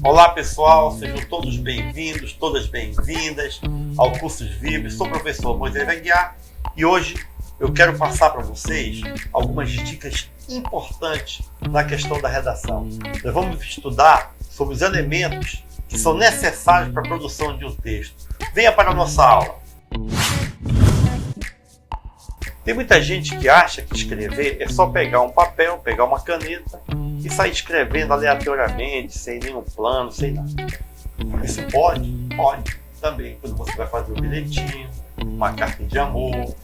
Olá pessoal, sejam todos bem-vindos, todas bem-vindas ao Cursos Vibes. Sou o professor Moisés Aguiar e hoje eu quero passar para vocês algumas dicas importantes na questão da redação. Nós vamos estudar sobre os elementos que são necessários para a produção de um texto. Venha para a nossa aula. Tem muita gente que acha que escrever é só pegar um papel, pegar uma caneta e sair escrevendo aleatoriamente, sem nenhum plano, sem nada. Isso pode também, quando você vai fazer um bilhetinho, uma carta de amor,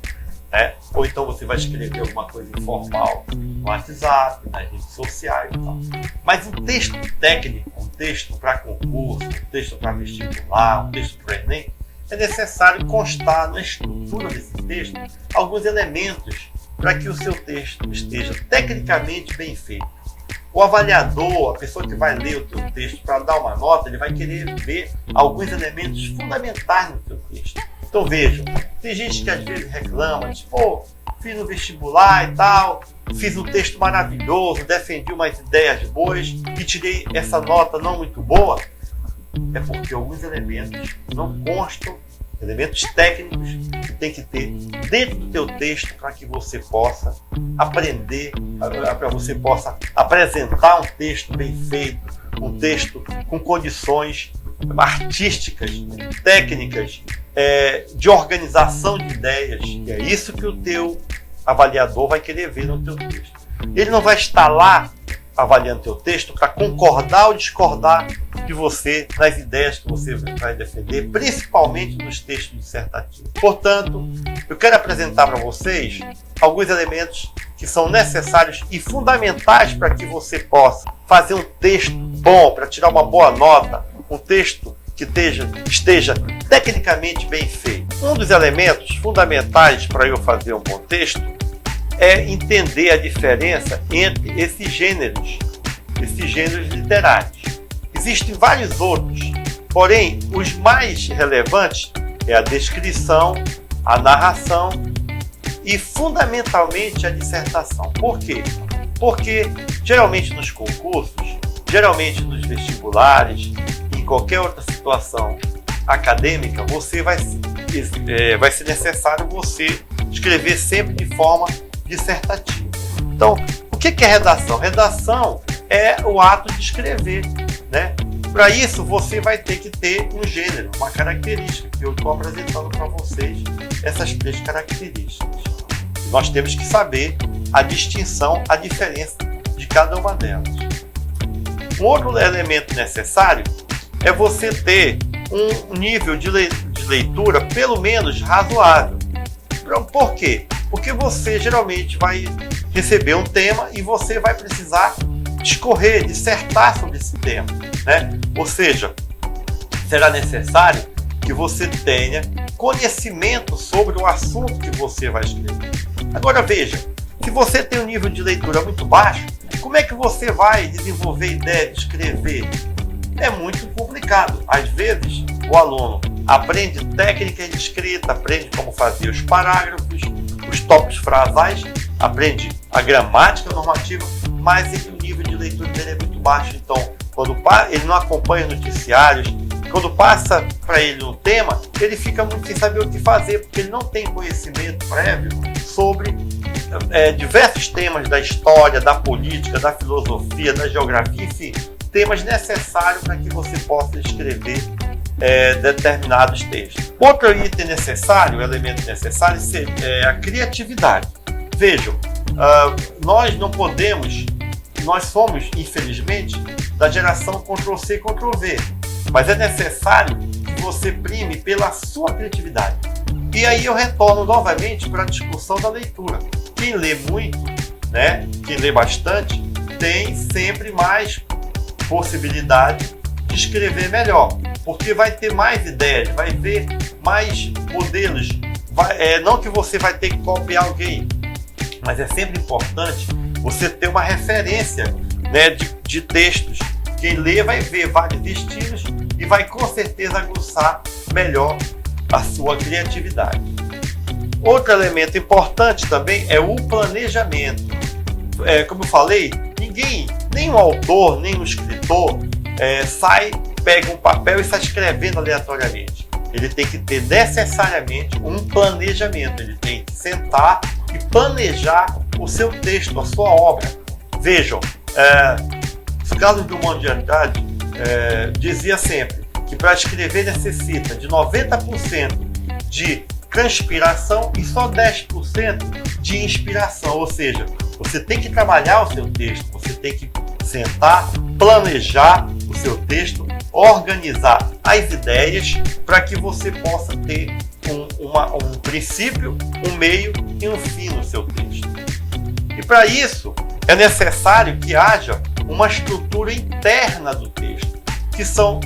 né? Ou então você vai escrever alguma coisa informal no WhatsApp, nas redes sociais e tal. Mas um texto técnico, um texto para concurso, um texto para vestibular, um texto para o Enem, é necessário constar na estrutura desse texto alguns elementos para que o seu texto esteja tecnicamente bem feito. O avaliador, a pessoa que vai ler o teu texto para dar uma nota, ele vai querer ver alguns elementos fundamentais no teu texto. Então vejam, tem gente que às vezes reclama, tipo, fiz no vestibular e tal, fiz um texto maravilhoso, defendi umas ideias boas e tirei essa nota não muito boa. É porque alguns elementos não constam, elementos técnicos que tem que ter dentro do teu texto para que você possa aprender, para você possa apresentar um texto bem feito, um texto com condições artísticas, técnicas, de organização de ideias. E é isso que o teu avaliador vai querer ver no teu texto. Ele não vai estar lá avaliando teu texto para concordar ou discordar de você nas ideias que você vai defender, principalmente nos textos dissertativos. Portanto, eu quero apresentar para vocês alguns elementos que são necessários e fundamentais para que você possa fazer um texto bom, para tirar uma boa nota, um texto que esteja tecnicamente bem feito. Um dos elementos fundamentais para eu fazer um bom texto é entender a diferença entre esses gêneros literários. Existem vários outros, porém os mais relevantes é a descrição, a narração e fundamentalmente a dissertação. Por quê? Porque geralmente nos concursos, geralmente nos vestibulares, em qualquer outra situação acadêmica, vai ser necessário você escrever sempre de forma dissertativa. Então, o que é redação? Redação é o ato de escrever, né? Para isso, você vai ter que ter um gênero, uma característica, que eu estou apresentando para vocês essas 3 características. Nós temos que saber a distinção, a diferença de cada uma delas. Um outro elemento necessário é você ter um nível de leitura pelo menos razoável. Por quê? Porque você geralmente vai receber um tema e você vai precisar dissertar sobre esse tema, né? Ou seja, será necessário que você tenha conhecimento sobre o assunto que você vai escrever. Agora veja, se você tem um nível de leitura muito baixo, como é que você vai desenvolver ideia de escrever? É muito complicado. Às vezes, o aluno aprende técnicas de escrita, aprende como fazer os parágrafos, os tópicos frasais, aprende a gramática normativa, mas o nível de leitura dele é muito baixo. Então, quando ele não acompanha noticiários, quando passa para ele um tema, ele fica muito sem saber o que fazer, porque ele não tem conhecimento prévio sobre diversos temas da história, da política, da filosofia, da geografia, enfim, temas necessários para que você possa escrever determinados textos. Outro item necessário, elemento necessário, é a criatividade. Vejam, nós somos, infelizmente, da geração Ctrl+C, Ctrl+V, mas é necessário que você prime pela sua criatividade. E aí eu retorno novamente para a discussão da leitura. Quem lê muito, né, quem lê bastante, tem sempre mais possibilidade de escrever melhor, porque vai ter mais ideias, vai ver mais modelos. Não que você vai ter que copiar alguém, mas é sempre importante você ter uma referência, né, de textos. Quem lê vai ver vários estilos e vai com certeza aguçar melhor a sua criatividade. Outro elemento importante também é o planejamento. Como eu falei, nem o autor, nem o escritor, pega um papel e sai escrevendo aleatoriamente. Ele tem que ter necessariamente um planejamento. Ele tem que sentar e planejar o seu texto, a sua obra. Vejam, Carlos Drummond de Andrade dizia sempre que para escrever necessita de 90% de transpiração e só 10% de inspiração. Ou seja, você tem que trabalhar o seu texto, você tem que sentar, planejar o seu texto, organizar as ideias para que você possa ter um princípio, um meio e um fim no seu texto. E para isso é necessário que haja uma estrutura interna do texto, que são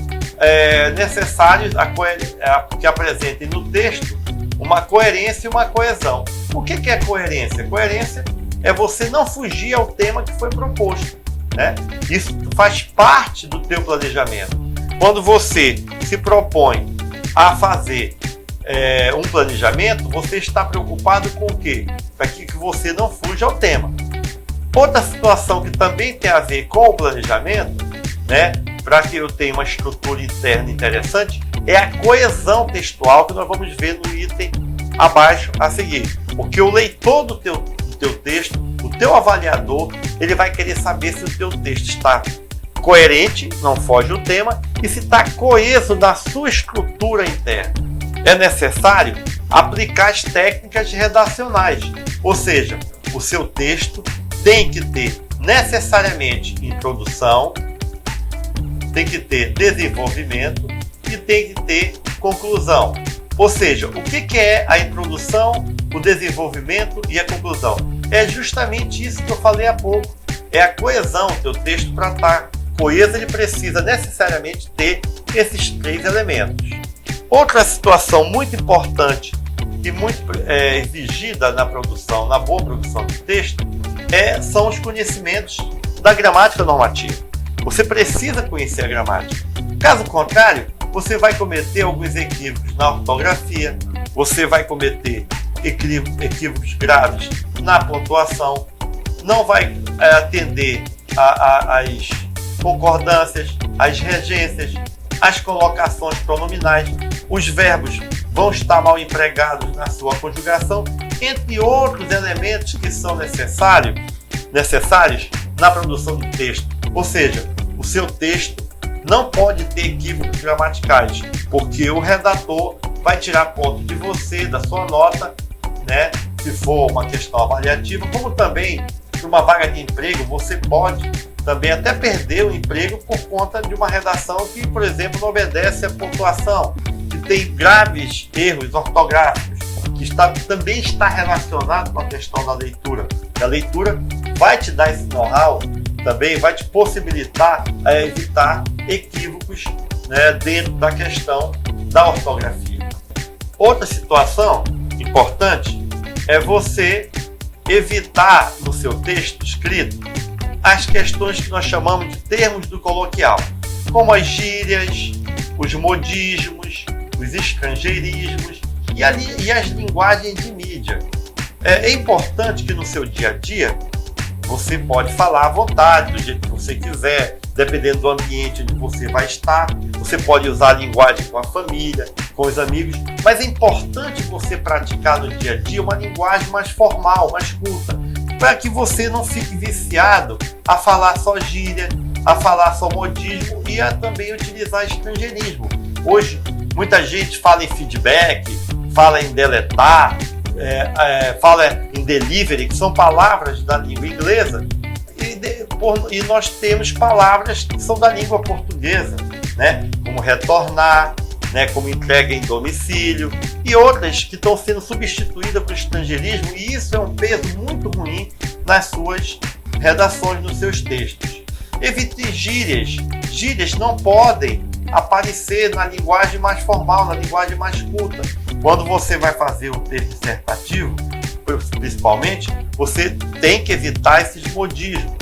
necessários que apresentem no texto uma coerência e uma coesão. O que é coerência? Coerência é você não fugir ao tema que foi proposto, né? Isso faz parte do teu planejamento. Quando você se propõe a fazer um planejamento, você está preocupado com o quê? Para que você não fuja ao tema. Outra situação que também tem a ver com o planejamento, né, para que eu tenha uma estrutura interna interessante, é a coesão textual, que nós vamos ver no item abaixo a seguir. Porque o leitor do teu texto, o teu avaliador, ele vai querer saber se o teu texto está coerente, não foge do tema, e se está coeso na sua estrutura interna. É necessário aplicar as técnicas redacionais, ou seja, o seu texto tem que ter necessariamente introdução, tem que ter desenvolvimento e tem que ter conclusão. Ou seja, o que é a introdução, o desenvolvimento e a conclusão? É justamente isso que eu falei há pouco. É a coesão. O teu texto, para estar coeso, ele precisa necessariamente ter esses 3 elementos. Outra situação muito importante e muito exigida na produção, na boa produção de texto, são os conhecimentos da gramática normativa. Você precisa conhecer a gramática. Caso contrário, você vai cometer alguns equívocos na ortografia, você vai cometer equívocos graves na pontuação, não vai atender às concordâncias, às regências, às colocações pronominais, os verbos vão estar mal empregados na sua conjugação, entre outros elementos que são necessários na produção do texto. Ou seja, o seu texto não pode ter equívocos gramaticais, porque o redator vai tirar ponto de você, da sua nota, né? Se for uma questão avaliativa, como também numa vaga de emprego, você pode também até perder o emprego por conta de uma redação que, por exemplo, não obedece à pontuação, que tem graves erros ortográficos, que também está relacionado com a questão da leitura. A leitura vai te dar esse know-how, também vai te possibilitar evitar equívocos, né, dentro da questão da ortografia. Outra situação importante é você evitar no seu texto escrito as questões que nós chamamos de termos do coloquial, como as gírias, os modismos, os estrangeirismos e as linguagens de mídia. É importante que no seu dia a dia você pode falar à vontade, do jeito que você quiser, dependendo do ambiente onde você vai estar. Você pode usar a linguagem com a família, com os amigos, mas é importante você praticar no dia a dia uma linguagem mais formal, mais culta, para que você não fique viciado a falar só gíria, a falar só modismo e a também utilizar estrangeirismo. Hoje, muita gente fala em feedback, fala em deletar, fala em delivery, que são palavras da língua inglesa, e nós temos palavras que são da língua portuguesa, né? Como retornar, né? Como entrega em domicílio, e outras que estão sendo substituídas por estrangeirismo, e isso é um peso muito ruim nas suas redações, nos seus textos. Evite gírias. Gírias não podem aparecer na linguagem mais formal, na linguagem mais culta. Quando você vai fazer um texto dissertativo, principalmente, você tem que evitar esses modismos.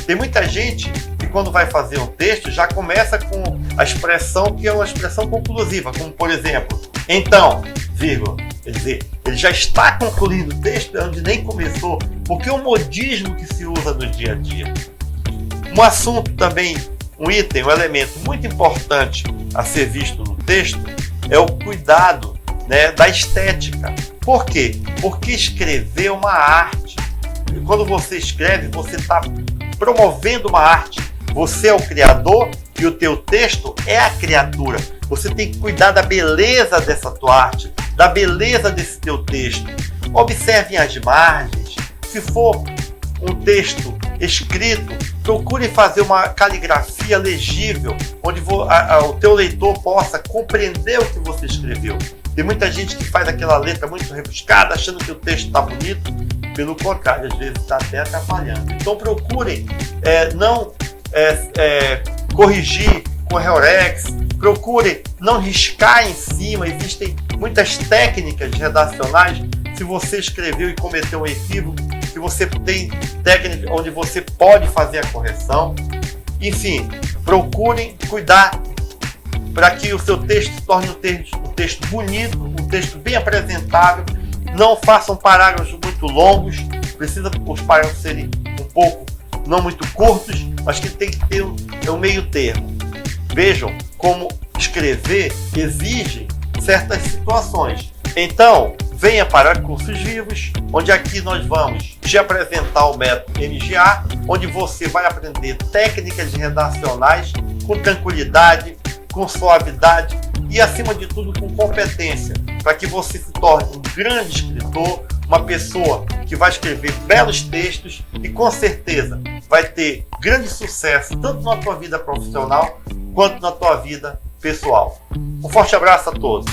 Tem muita gente que quando vai fazer um texto já começa com a expressão que é uma expressão conclusiva, como por exemplo, então, vírgula. Quer dizer, ele já está concluindo o texto onde nem começou, porque é um modismo que se usa no dia a dia. Um assunto também um item, um elemento muito importante a ser visto no texto é o cuidado, né, da estética. Por quê? Porque escrever é uma arte. E quando você escreve, você está promovendo uma arte. Você é o criador e o teu texto é a criatura. Você tem que cuidar da beleza dessa tua arte, da beleza desse teu texto. Observem as margens. Se for um texto escrito, procure fazer uma caligrafia legível, onde o teu leitor possa compreender o que você escreveu. Tem muita gente que faz aquela letra muito rebuscada, achando que o texto está bonito. Pelo contrário, às vezes está até atrapalhando. Então procurem não corrigir com Reorex, procurem não riscar em cima. Existem muitas técnicas redacionais. Se você escreveu e cometeu um equívoco, que você tem técnica onde você pode fazer a correção. Enfim, procurem cuidar para que o seu texto se torne um texto bonito, um texto bem apresentável. Não façam parágrafos muito longos, precisa os parágrafos serem um pouco, não muito curtos, mas que tem que ter um meio termo. Vejam como escrever exige certas situações. Então, venha para Cursos Vivos, onde aqui nós vamos te apresentar o método MGA, onde você vai aprender técnicas redacionais com tranquilidade, com suavidade e, acima de tudo, com competência, para que você se torne um grande escritor, uma pessoa que vai escrever belos textos e, com certeza, vai ter grande sucesso tanto na tua vida profissional quanto na tua vida pessoal. Um forte abraço a todos!